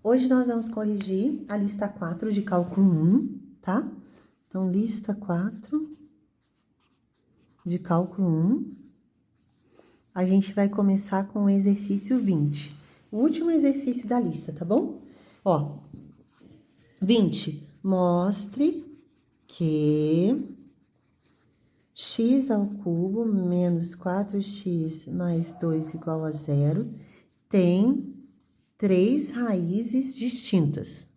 Hoje nós vamos corrigir a lista 4 de cálculo 1, tá? Então, lista 4 de cálculo 1. A gente vai começar com o exercício 20. O último exercício da lista, tá bom? Ó, 20. Mostre que x ao cubo menos 4x mais 2 igual a 0 tem 3 raízes distintas.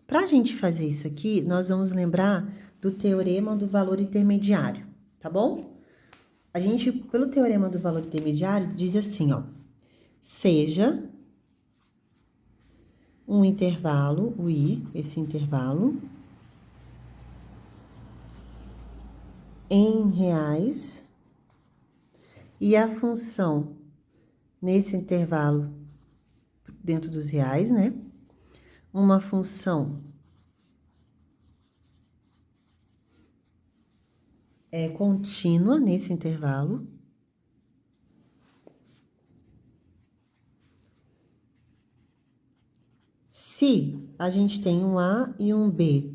Para a gente fazer isso aqui, nós vamos lembrar do teorema do valor intermediário, tá bom? A gente, pelo teorema do valor intermediário, diz assim, ó. Seja um intervalo, o i, esse intervalo, em reais, e a função nesse intervalo dentro dos reais, né? Uma função contínua nesse intervalo. Se a gente tem um A e um B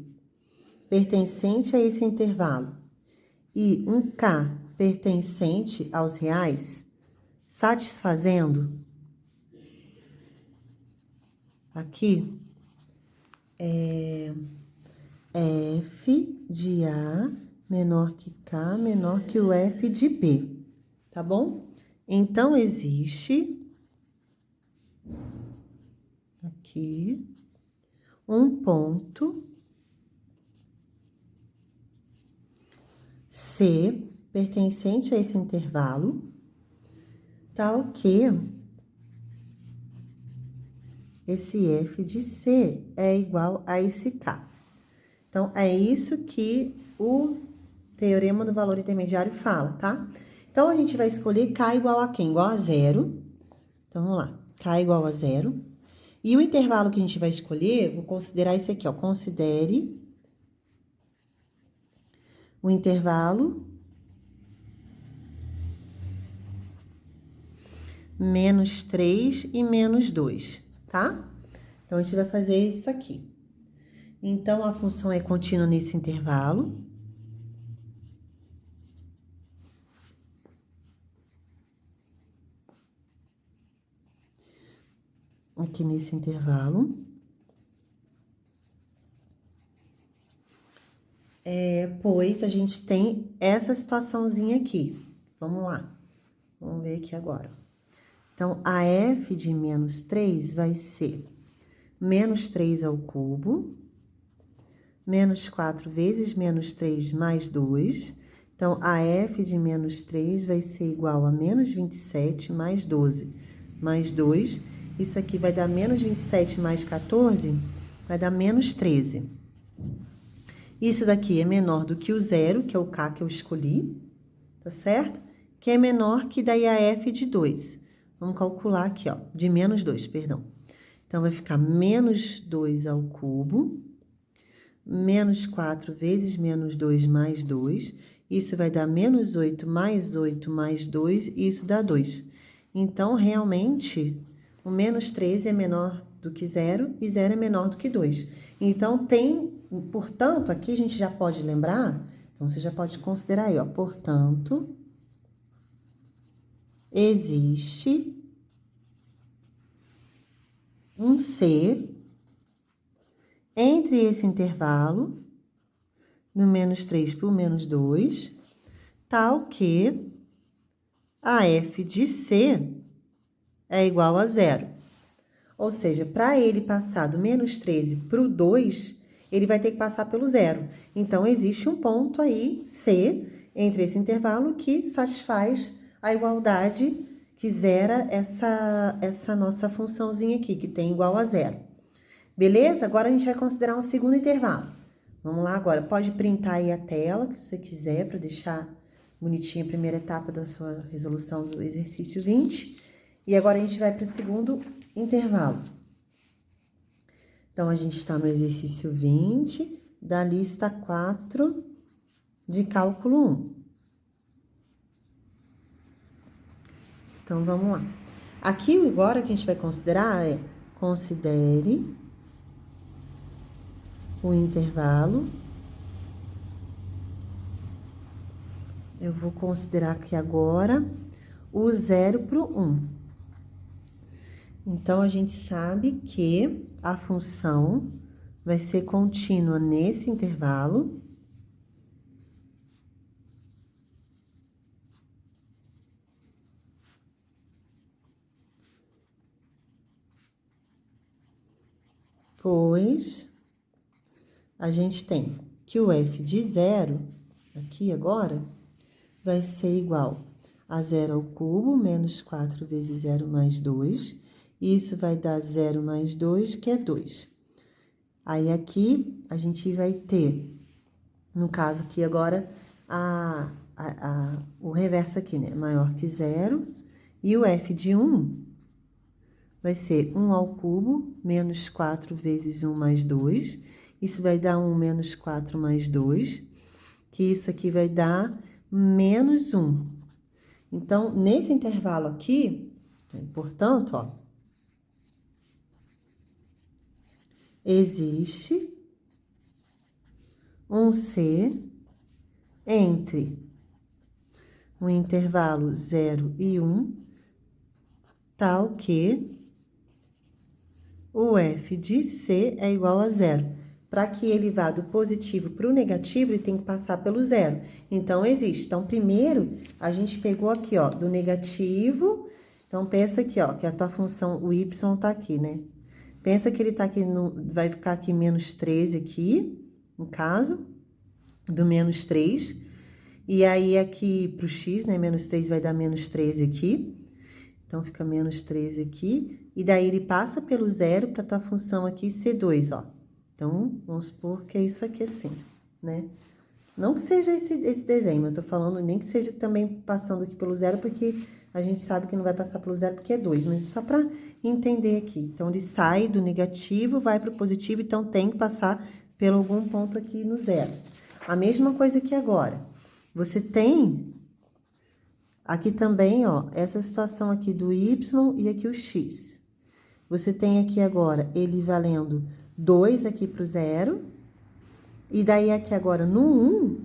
pertencente a esse intervalo e um K pertencente aos reais, satisfazendo aqui F de A menor que K menor que o F de B, tá bom? Então, existe aqui um ponto C pertencente a esse intervalo, tal que esse F de C é igual a esse K. Então, é isso que o teorema do valor intermediário fala, tá? Então, a gente vai escolher K igual a quem? Igual a 0. Então, vamos lá. K igual a 0. E o intervalo que a gente vai escolher, vou considerar esse aqui, ó. Considere o intervalo menos 3 e menos 2, tá? Então, a gente vai fazer isso aqui. Então, a função é contínua nesse intervalo. Aqui nesse intervalo. Pois a gente tem essa situaçãozinha aqui. Vamos lá. Vamos ver aqui agora. Então, a f de menos 3 vai ser menos 3 ao cubo, menos 4 vezes menos 3 mais 2. Então, a f de menos 3 vai ser igual a menos 27 mais 12 mais 2. Isso aqui vai dar menos 27 mais 14, vai dar menos 13. Isso daqui é menor do que o 0, que é o K que eu escolhi, tá certo? Que é menor que daí a f de 2. Vamos calcular aqui, ó, de menos 2, perdão. Então, vai ficar menos 2 ao cubo, menos 4 vezes menos 2 mais 2. Isso vai dar menos 8 mais 2, e isso dá 2. Então, realmente, o menos 13 é menor do que 0 e 0 é menor do que 2. Então, portanto, aqui a gente já pode lembrar, então você já pode considerar aí, ó, portanto, existe um C entre esse intervalo, no menos 3 para o menos 2, tal que a f de C é igual a 0. Ou seja, para ele passar do menos 13 para o 2, ele vai ter que passar pelo 0. Então, existe um ponto aí, C, entre esse intervalo que satisfaz a igualdade que zera essa nossa funçãozinha aqui, que tem igual a 0. Beleza? Agora, a gente vai considerar um segundo intervalo. Vamos lá agora. Pode printar aí a tela, que você quiser, para deixar bonitinha a primeira etapa da sua resolução do exercício 20. E agora, a gente vai para o segundo intervalo. Então, a gente está no exercício 20 da lista 4 de cálculo 1. Então, vamos lá. Aqui, o agora que a gente vai considerar é, considere o intervalo. Eu vou considerar aqui agora o 0 para o 1. Então, a gente sabe que a função vai ser contínua nesse intervalo. Pois a gente tem que o f de 0, aqui agora, vai ser igual a 0 ao cubo menos 4 vezes 0 mais 2. Isso vai dar 0 mais 2, que é 2. Aí, aqui, a gente vai ter, no caso aqui agora, o reverso aqui, né? Maior que 0. E o f de 1 vai ser 1 ao cubo menos 4 vezes 1 mais 2. Isso vai dar 1 menos 4 mais 2, que isso aqui vai dar menos 1. Então, nesse intervalo aqui, portanto, ó, existe um C entre o intervalo 0 e 1, tal que o f de C é igual a 0. Para que ele vá do positivo para o negativo, ele tem que passar pelo 0. Então, existe. Então, primeiro, a gente pegou aqui, ó, do negativo. Então, pensa aqui, ó, que a tua função, o y tá aqui, né? Pensa que ele tá aqui, vai ficar aqui menos 13 aqui, no caso, do menos 3. E aí, aqui pro x, né, menos 3 vai dar menos 13 aqui. Então, fica menos 13 aqui. E daí, ele passa pelo 0 para tua função aqui ser 2, ó. Então, vamos supor que é isso aqui assim, né? Não que seja esse desenho, eu tô falando nem que seja também passando aqui pelo 0, porque a gente sabe que não vai passar pelo 0 porque é 2, mas só para entender aqui. Então, ele sai do negativo, vai para o positivo, então tem que passar por algum ponto aqui no 0. A mesma coisa aqui agora. Você tem aqui também, ó, essa situação aqui do y e aqui o x. Você tem aqui agora ele valendo 2 aqui para o 0. E daí, aqui agora, no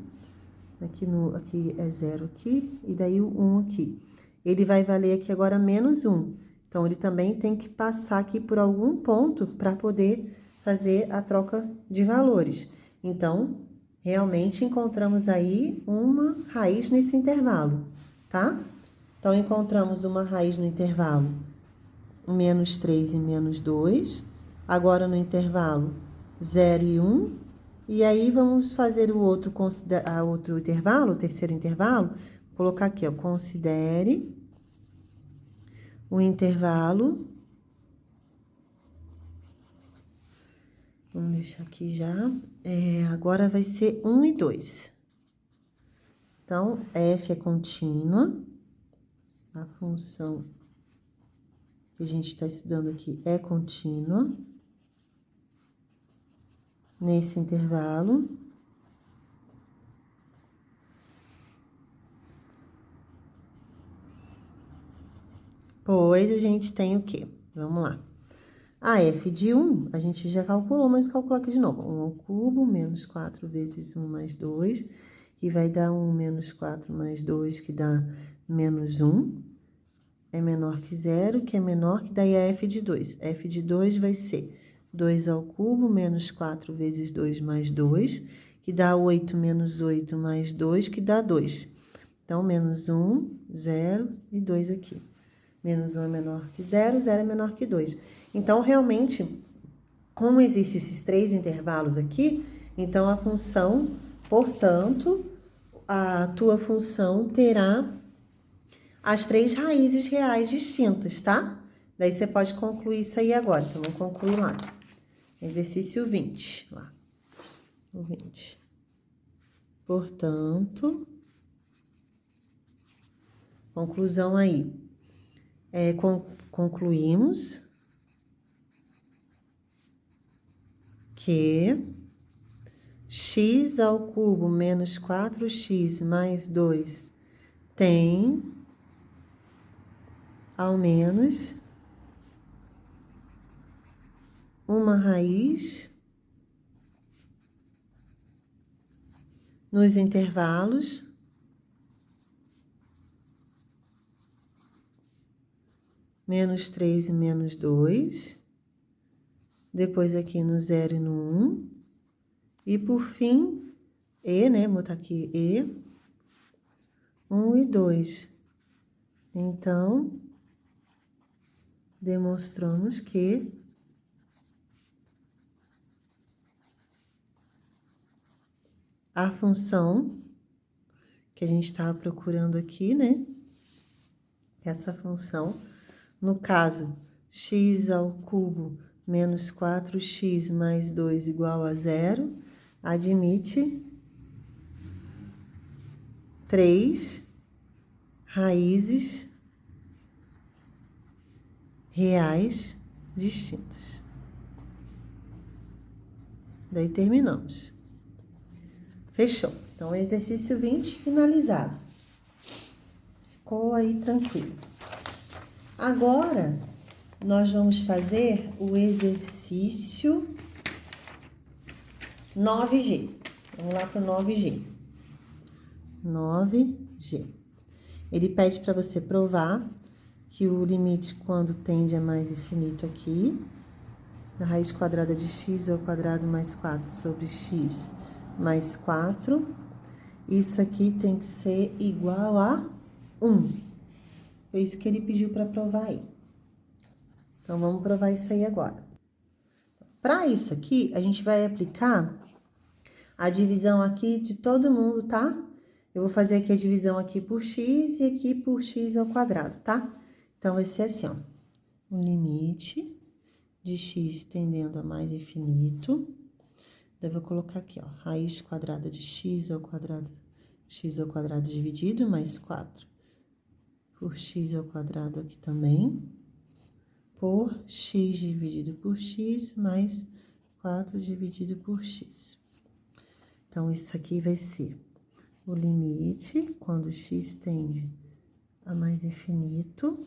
1, aqui é 0 aqui, e daí o 1 aqui. Ele vai valer aqui agora menos 1. Então, ele também tem que passar aqui por algum ponto para poder fazer a troca de valores. Então, realmente encontramos aí uma raiz nesse intervalo, tá? Então, encontramos uma raiz no intervalo menos 3 e menos 2. Agora, no intervalo 0 e 1. E aí, vamos fazer o outro intervalo, o terceiro intervalo. Vou colocar aqui, ó, considere o intervalo. Vamos deixar aqui já. Agora vai ser 1 e 2. Então, f é contínua. A função que a gente está estudando aqui é contínua nesse intervalo. Pois a gente tem o quê? Vamos lá. A f de 1, a gente já calculou, mas calcular aqui de novo. 1 ao cubo menos 4 vezes 1 mais 2, que vai dar 1 menos 4 mais 2, que dá menos 1. É menor que 0, que é menor que daí a f de 2. F de 2 vai ser 2 ao cubo menos 4 vezes 2 mais 2, que dá 8 menos 8 mais 2, que dá 2. Então, menos 1, 0 e 2 aqui. Menos 1 é menor que 0, 0 é menor que 2. Então, realmente, como existem esses três intervalos aqui, então a função, portanto, a tua função terá as três raízes reais distintas, tá? Daí você pode concluir isso aí agora. Então, vamos concluir lá. Exercício 20, lá. O 20. Portanto, conclusão aí. Concluímos que x ao cubo menos 4x mais 2 tem ao menos uma raiz nos intervalos menos 3 e menos 2, depois aqui no 0 e no 1, e por fim, E, né, botar aqui E, 1 e 2. Então, demonstramos que a função que a gente estava procurando aqui, né, essa função, no caso, x ao cubo menos 4x mais 2 igual a 0, admite 3 raízes reais distintas. Daí terminamos. Fechou. Então, exercício 20 finalizado. Ficou aí tranquilo. Agora, nós vamos fazer o exercício 9G. Vamos lá para o 9G. 9G. Ele pede para você provar que o limite quando tende a mais infinito aqui, da raiz quadrada de x ao quadrado mais 4 sobre x mais 4, isso aqui tem que ser igual a 1. Foi isso que ele pediu para provar aí. Então, vamos provar isso aí agora. Para isso aqui, a gente vai aplicar a divisão aqui de todo mundo, tá? Eu vou fazer aqui a divisão aqui por x e aqui por x ao quadrado, tá? Então, vai ser assim, ó. O limite de x tendendo a mais infinito. Daí, eu vou colocar aqui, ó. Raiz quadrada de x ao quadrado dividido, mais 4 por x ao quadrado aqui também, por x dividido por x, mais 4 dividido por x. Então, isso aqui vai ser o limite, quando x tende a mais infinito.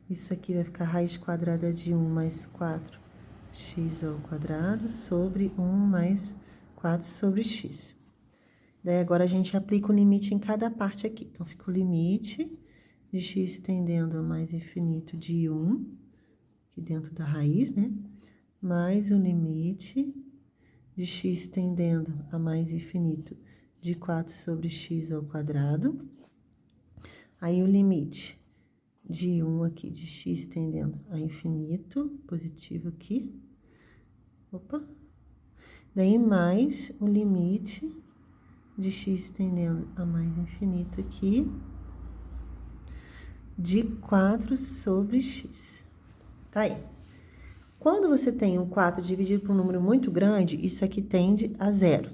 Isso aqui vai ficar raiz quadrada de 1 mais 4x ao quadrado sobre 1 mais 4 sobre x. Daí, agora, a gente aplica o limite em cada parte aqui. Então, fica o limite de x tendendo a mais infinito de 1, aqui dentro da raiz, né? Mais o limite de x tendendo a mais infinito de 4 sobre x ao quadrado. Aí, o limite de 1 aqui, de x tendendo a infinito, positivo aqui. Opa! Daí, mais o limite de x tendendo a mais infinito aqui, de 4 sobre x. Tá aí. Quando você tem um 4 dividido por um número muito grande, isso aqui tende a 0.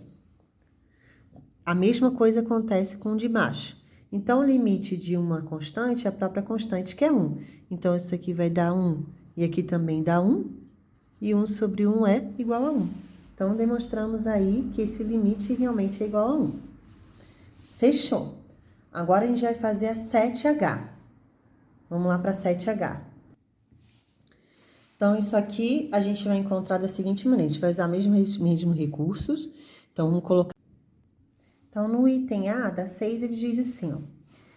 A mesma coisa acontece com o de baixo. Então, o limite de uma constante é a própria constante, que é 1. Então, isso aqui vai dar 1, e aqui também dá 1, e 1 sobre 1 é igual a 1. Então, demonstramos aí que esse limite realmente é igual a 1. Fechou. Agora, a gente vai fazer a 7H. Vamos lá para 7H. Então, isso aqui a gente vai encontrar da seguinte maneira. A gente vai usar mesmos recursos. Então, vamos colocar... Então, no item A, da 6, ele diz assim, ó.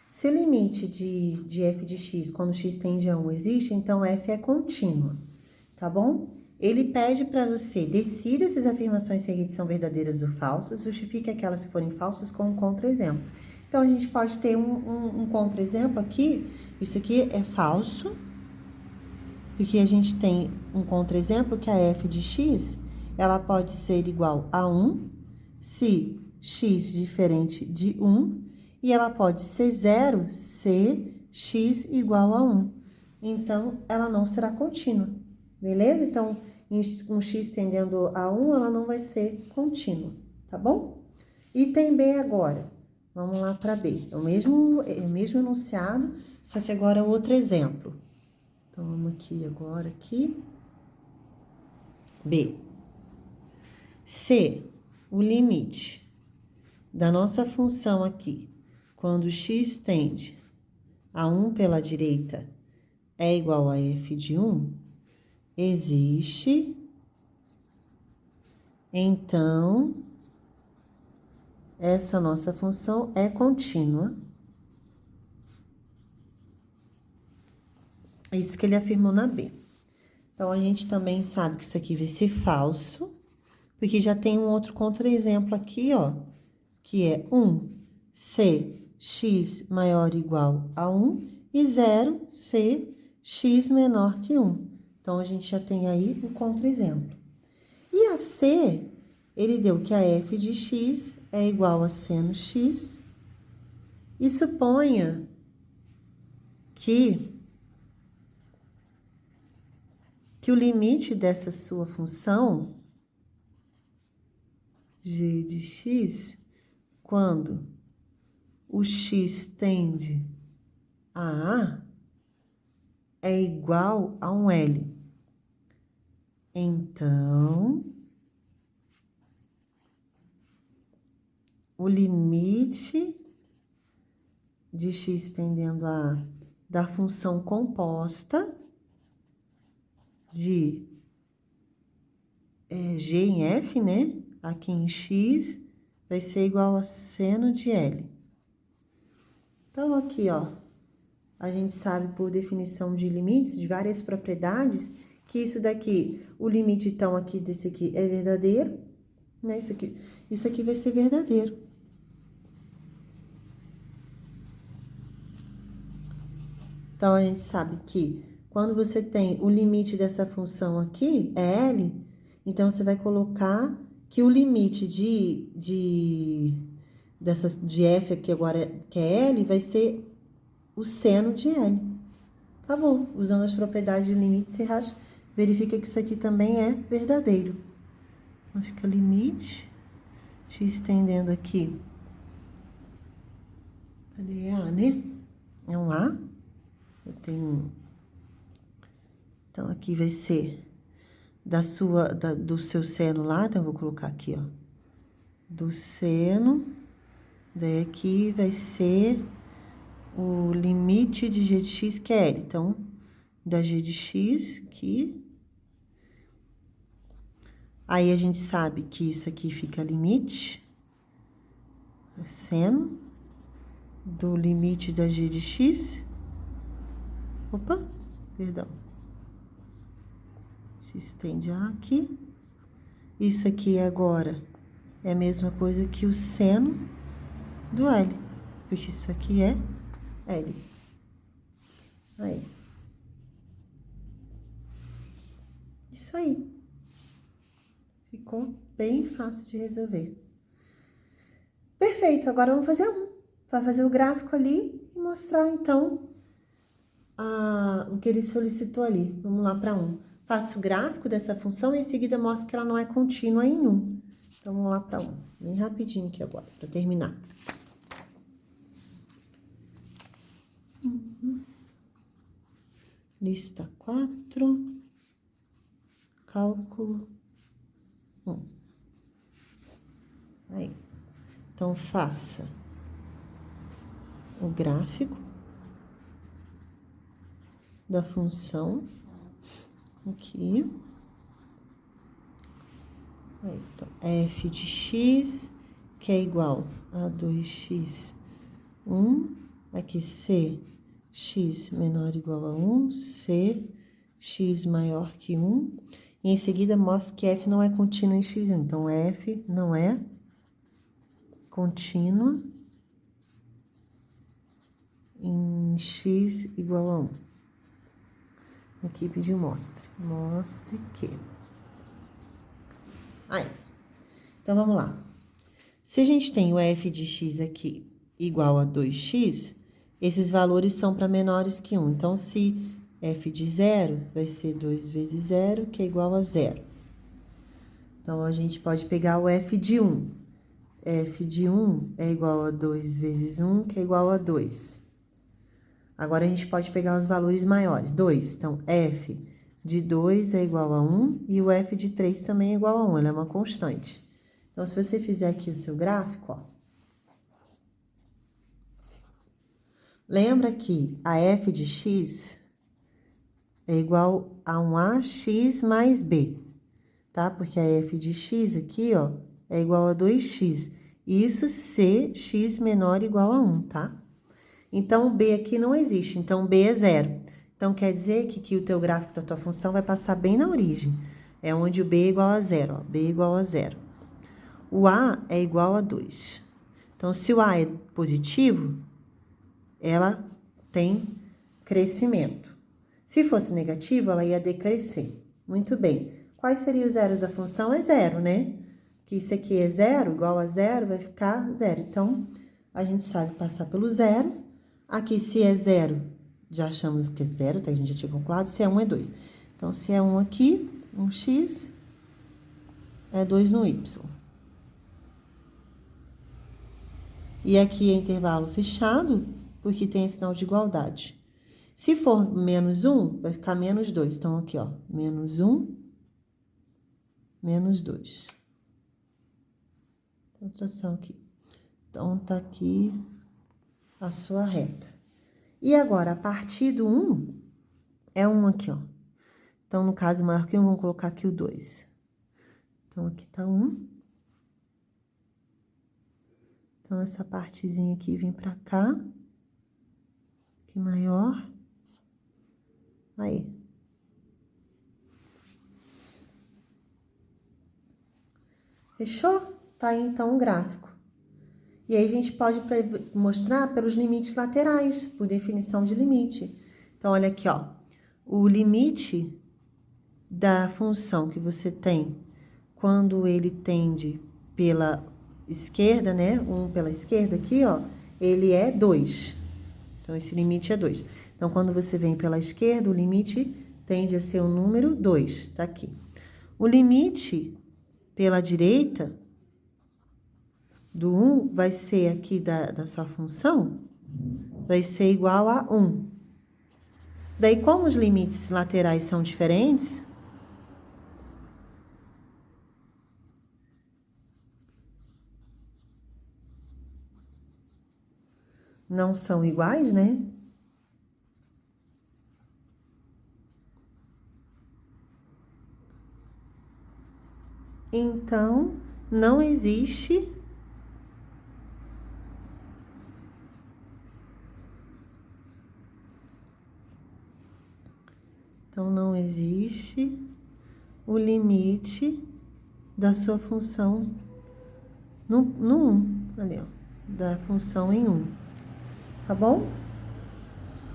Se o limite de f de x, quando x tende a 1, existe, então f é contínua, tá bom? Ele pede para você decida se as afirmações seguintes são verdadeiras ou falsas, justifique aquelas que forem falsas com um contra-exemplo. Então, a gente pode ter um contra-exemplo aqui. Isso aqui é falso, porque a gente tem um contra-exemplo que a f de x, ela pode ser igual a 1, se x diferente de 1, e ela pode ser 0 se x igual a 1. Então, ela não será contínua, beleza? Então, um x tendendo a 1, ela não vai ser contínua, tá bom? Item B agora. Vamos lá para B. É o mesmo enunciado, só que agora é outro exemplo. Então, vamos aqui agora, aqui. B. Se o limite da nossa função aqui, quando x tende a 1 pela direita é igual a f de 1, existe, então, essa nossa função é contínua. É isso que ele afirmou na B. Então, a gente também sabe que isso aqui vai ser falso, porque já tem um outro contra-exemplo aqui, ó, que é 1, se x maior ou igual a 1, e 0, se x menor que 1. Então, a gente já tem aí o contra-exemplo. E a C, ele deu que a f de x é igual a seno x, e suponha que o limite dessa sua função g de x, quando o x tende a A, é igual a um L. Então, o limite de x tendendo a A da função composta de g em f, né? Aqui em x vai ser igual a seno de L. Então, aqui, ó, a gente sabe por definição de limites, de várias propriedades, que isso daqui, o limite, então, aqui desse aqui é verdadeiro, né? Isso aqui vai ser verdadeiro. Então, a gente sabe que quando você tem o limite dessa função aqui, é L, então, você vai colocar que o limite de f aqui agora, que é L, vai ser o seno de L. Tá bom, usando as propriedades de limite, você verifica que isso aqui também é verdadeiro. Então, fica limite, x tendendo aqui. Cadê A, né? É um A. Eu tenho... Então, aqui vai ser do seu seno lá, então, eu vou colocar aqui, ó. Do seno, daí aqui vai ser o limite de g de x, que é L. Então, da g de x aqui. Aí, a gente sabe que isso aqui fica limite, seno, do limite da g de x. Opa, perdão. X tende a aqui. Isso aqui agora é a mesma coisa que o seno do L, porque isso aqui é L. Aí. Isso aí. Ficou bem fácil de resolver. Perfeito, agora vamos fazer um. Vai fazer o gráfico ali e mostrar, então, o que ele solicitou ali. Vamos lá para um. Faço o gráfico dessa função e em seguida mostro que ela não é contínua em 1. Então, vamos lá para um. Bem rapidinho aqui agora, para terminar. Lista 4. Cálculo 1. Aí. Então, faça o gráfico da função aqui. Aí, então, f de x, que é igual a 2x, 1. Aqui, c, x menor ou igual a 1, c, x maior que 1. E em seguida, mostra que f não é contínua em x1. Então, f não é contínua em x igual a 1. Aqui pediu mostre. Mostre que. Aí. Então, vamos lá. Se a gente tem o f de x aqui igual a 2x, esses valores são para menores que 1. Então, se f de 0 vai ser 2 vezes 0, que é igual a 0. Então, a gente pode pegar o f de 1. F de 1 é igual a 2 vezes 1, que é igual a 2. Agora, a gente pode pegar os valores maiores. 2, então, f de 2 é igual a 1 e o f de 3 também é igual a 1, ela é uma constante. Então, se você fizer aqui o seu gráfico, ó. Lembra que a f de x é igual a um AX mais B, tá? Porque a f de x aqui, ó, é igual a 2x. Isso se x menor ou igual a 1, tá? Então, o b aqui não existe, então b é zero. Então, quer dizer que aqui o teu gráfico da tua função vai passar bem na origem. É onde o b é igual a zero, ó, b é igual a zero. O a é igual a 2. Então, se o a é positivo, ela tem crescimento. Se fosse negativo, ela ia decrescer. Muito bem. Quais seriam os zeros da função? É zero, né? Que isso aqui é zero, igual a zero, vai ficar zero. Então, a gente sabe passar pelo zero. Aqui, se é zero, já achamos que é zero, tá? A gente já tinha calculado. Se é 1, é 2. Então, se é 1 aqui, um x, é 2 no y. E aqui é intervalo fechado, porque tem sinal de igualdade. Se for menos 1, vai ficar menos 2. Então, aqui, ó, menos 1, menos 2. Tração aqui. Então, tá aqui a sua reta. E agora, a partir do 1, é 1 aqui, ó. Então, no caso maior que 1, vamos colocar aqui o 2. Então, aqui tá 1. Então, essa partezinha aqui vem pra cá. Aqui maior. Aí. Fechou? Tá aí, então, o gráfico. E aí, a gente pode mostrar pelos limites laterais, por definição de limite. Então, olha aqui, ó. O limite da função que você tem quando ele tende pela esquerda, né? 1 pela esquerda aqui, ó, ele é 2. Então, esse limite é 2. Então, quando você vem pela esquerda, o limite tende a ser o número 2, tá aqui. O limite pela direita do 1 vai ser aqui da sua função, vai ser igual a 1. Daí, como os limites laterais são diferentes, não são iguais, né? Então, não existe o limite da sua função no 1, ali, ó, da função em 1, tá bom?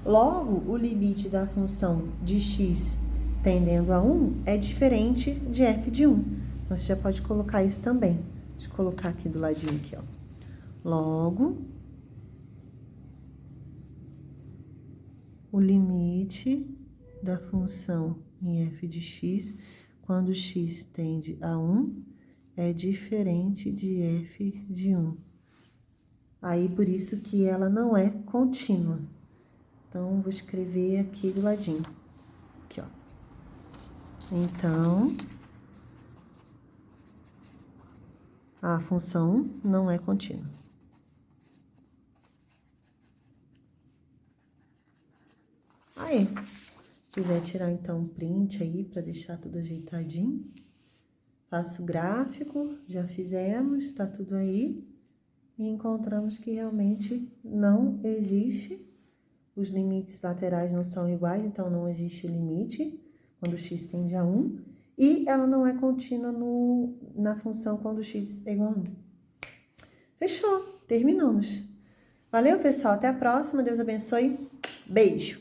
Logo, o limite da função de x tendendo a 1 é diferente de f de 1. Então, você já pode colocar isso também. Deixa eu colocar aqui do ladinho, aqui, ó. Logo, o limite da função em f de x, quando x tende a 1, é diferente de f de 1. Aí, por isso que ela não é contínua. Então, vou escrever aqui do ladinho. Aqui, ó. Então, a função não é contínua. Aí, se quiser tirar, então, um print aí para deixar tudo ajeitadinho. Faço o gráfico, já fizemos, tá tudo aí. E encontramos que realmente não existe, os limites laterais não são iguais, então não existe limite quando x tende a 1. E ela não é contínua na função quando x é igual a 1. Fechou, terminamos. Valeu, pessoal, até a próxima, Deus abençoe, beijo!